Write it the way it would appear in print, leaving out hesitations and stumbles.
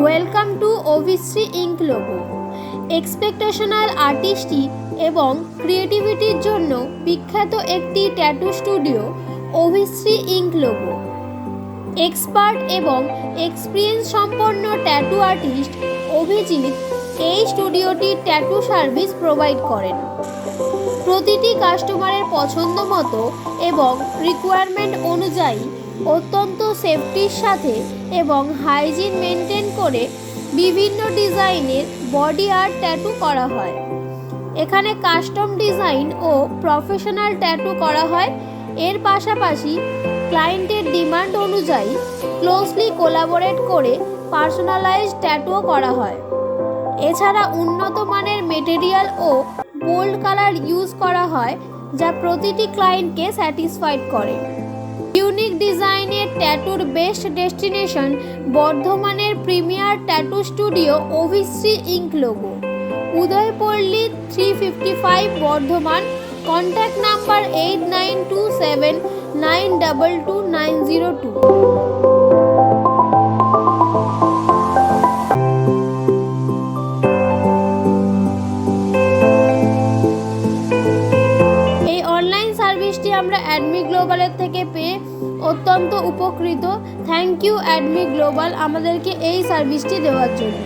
Welcome to Abhishree ink logo. Exceptional আর্টিস্টই এবং ক্রিয়েটিভিটির জন্য বিখ্যাত একটি tattoo studio Abhishree ink logo. Expert এবং এক্সপিরিয়েন্স সম্পন্ন ট্যাটু আর্টিস্ট অভিজিৎ এই স্টুডিওটির ট্যাটু সার্ভিস প্রোভাইড করেন। প্রতিটি কাস্টমারের পছন্দ মতো এবং রিকোয়ারমেন্ট অনুযায়ী অত্যন্ত সেফটির সাথে এবং হাইজিন মেনটেন করে বিভিন্ন ডিজাইনের বডি আর্ট ট্যাটু করা হয়। এখানে কাস্টম ডিজাইন ও প্রফেশনাল ট্যাটু করা হয়। এর পাশাপাশি ক্লায়েন্টের ডিমান্ড অনুযায়ী ক্লোজলি কোলাবোরেট করে পার্সোনালাইজড ট্যাটুও করা হয়। এছাড়া উন্নত মানের মেটেরিয়াল ও বোল্ড কালার ইউজ করা হয়, যা প্রতিটি ক্লায়েন্টকে স্যাটিসফাইড করে। ইউনিক ডিজাইনের ট্যাটুর বেস্ট ডেস্টিনেশন বর্ধমানের premier tattoo studio Abhishree ink logo, Udaypalli 355 Bardhaman. Contact number 8927922902। এই অনলাইন সার্ভিসটি আমরা অ্যাডমি গ্লোবালের থেকে পেয়ে অত্যন্ত উপকৃত। থ্যাংক ইউ অ্যাডমি গ্লোবাল আমাদেরকে এই সার্ভিসটি দেওয়ার জন্য।